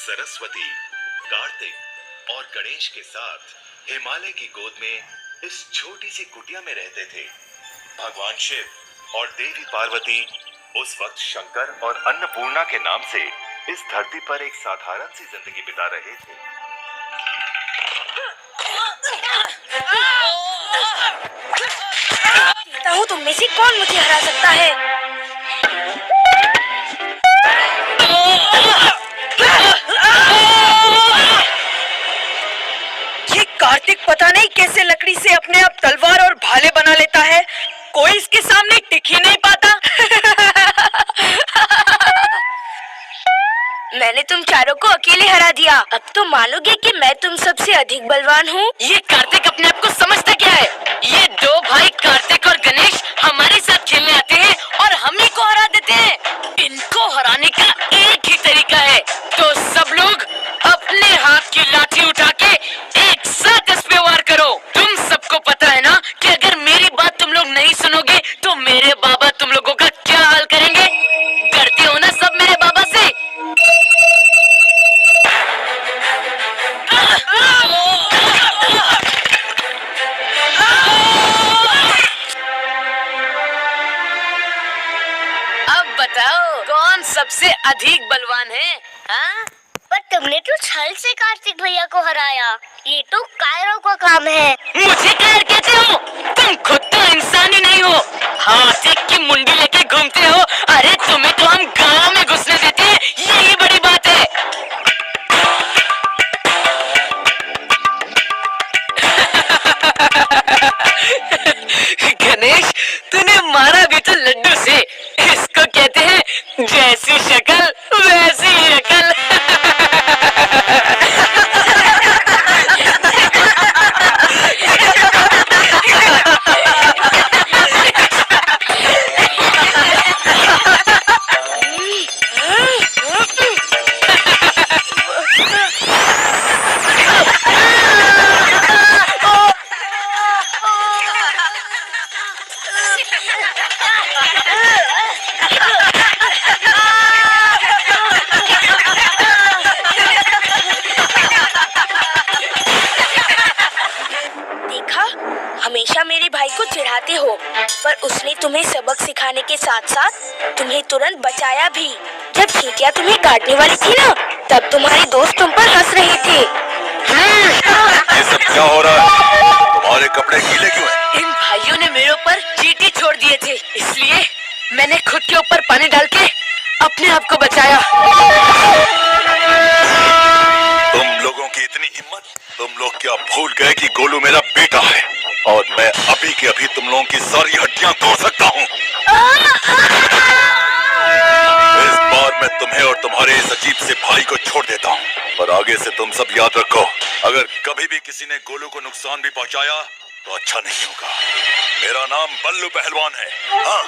सरस्वती, कार्तिक और गणेश के साथ हिमालय की गोद में इस छोटी सी कुटिया में रहते थे। भगवान शिव और देवी पार्वती उस वक्त शंकर और अन्नपूर्णा के नाम से इस धरती पर एक साधारण सी जिंदगी बिता रहे थे। देखता हूँ तुम में से कौन मुझे हरा सकता है। ये कार्तिक पता नहीं कैसे लकड़ी से अपने आप तलवार और भाले बना लेता है। कोई इसके सामने टिक ही नहीं पाता। मैंने तुम चारों को अकेले हरा दिया। अब तो मानोगे कि मैं तुम सबसे अधिक बलवान हूँ। ये कार्तिक अपने आप को समझता क्या है? ये दो भाई कार्तिक और गणेश हमारे साथ खेलने आते हैं और हम ही को हरा देते हैं। इनको हराने का एक ही तरीका है, तो सब लोग अपने हाथ की लाठी उठा के एक साथ इस पे वार करो। तुम सबको पता है ना कि अगर मेरी बात तुम लोग नहीं सुनोगे तो मेरे बाबा तुम लोगों का क्या हाल करेंगे। डरते हो ना सब मेरे बाबा से? अब बताओ कौन सबसे अधिक बलवान है? हाँ? पर तुमने तो छल से कार्तिक भैया को हराया। ये तो कायरों का काम है। मुझे कायर कहते हो? तुम खुद तो इंसान ही नहीं हो, हाथी की मुंडी लेके घूमते हो। अरे तुम्हें तो हम गांव में घुसने देते हैं, यही बड़ी बात है। गणेश, तूने मारा भी तो लड्डू से। इसको कहते हैं जैसी शक्ल वैसी ही अकल। देखा, हमेशा मेरे भाई को चिढ़ाते हो, पर उसने तुम्हें सबक सिखाने के साथ साथ तुम्हें तुरंत बचाया भी। जब चींटियां तुम्हें काटने वाली थी ना, तब तुम्हारे दोस्त तुम पर हंस रहे थे। ये सब क्या हो रहा है? तुम्हारे कपड़े गीले क्यों हैं? इन भाइयों ने मेरे ऊपर चींटी छोड़ दिए थे, इसलिए मैंने खुद के ऊपर पानी डाल के अपने आप को बचाया। तुम लोगों की इतनी हिम्मत! तुम लोग क्या भूल गए कि गोलू मेरा बेटा है और मैं अभी के अभी तुम लोगों की सारी हड्डियां तोड़ सकता हूँ। इस बार मैं तुम्हें और तुम्हारे इस अजीब से भाई को छोड़ देता हूँ, पर आगे से तुम सब याद रखो, अगर कभी भी किसी ने गोलू को नुकसान भी पहुँचाया तो अच्छा नहीं होगा। मेरा नाम बल्लू पहलवान है। हाँ।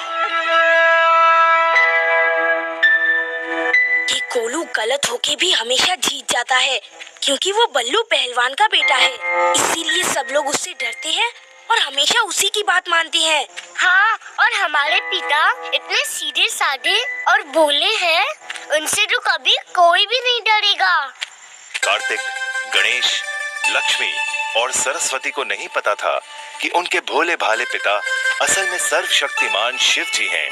कि गोलू गलत होके भी हमेशा जीत जाता है, क्योंकि वो बल्लू पहलवान का बेटा है। इसीलिए सब लोग उससे डरते हैं और हमेशा उसी की बात मानते हैं। हाँ, और हमारे पिता इतने सीधे साधे और भोले हैं, उनसे तो कभी कोई भी नहीं डरेगा। कार्तिक, गणेश, लक्ष्मी और सरस्वती को नहीं पता था कि उनके भोले भाले पिता असल में सर्वशक्तिमान शिव जी हैं।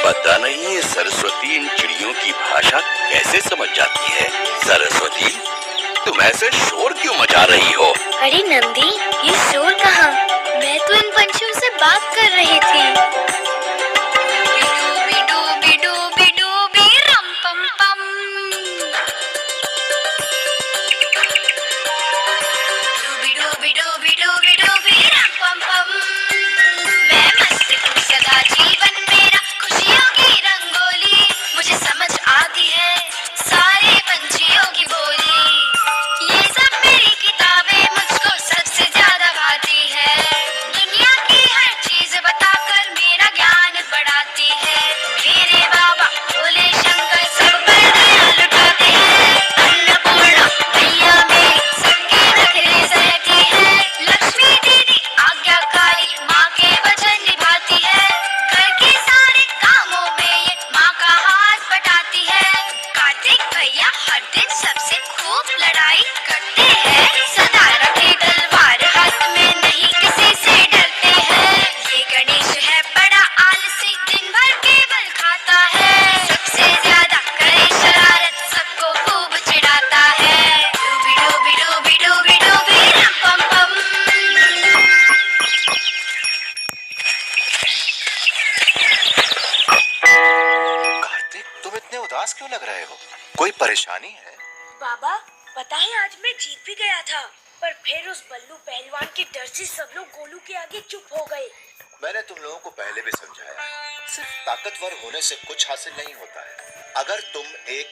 पता नहीं ये सरस्वती इन चिड़ियों की भाषा कैसे समझ जाती है। सरस्वती, तुम ऐसे शोर क्यों मचा रही हो? अरे नंदी, ये शोर कहाँ? मैं तो इन पंछियों से बात कर रही थी। मैं मस्त हूँ सदा जीवन मेरा, खुशियों की रंगोली मुझे समझ आती है, सारे पंछियों की बोली। ये सब मेरी किताबें मुझको सबसे ज्यादा भाती है, दुनिया की हर चीज बताकर मेरा ज्ञान इतने उदास क्यों लग रहे हो? कोई परेशानी है? बाबा, पता है आज मैं जीत भी गया था, पर फिर उस बल्लू पहलवान के डर से सब लोग गोलू के आगे चुप हो गए। मैंने तुम लोगों को पहले भी समझाया, सिर्फ ताकतवर होने से कुछ हासिल नहीं होता है। अगर तुम एक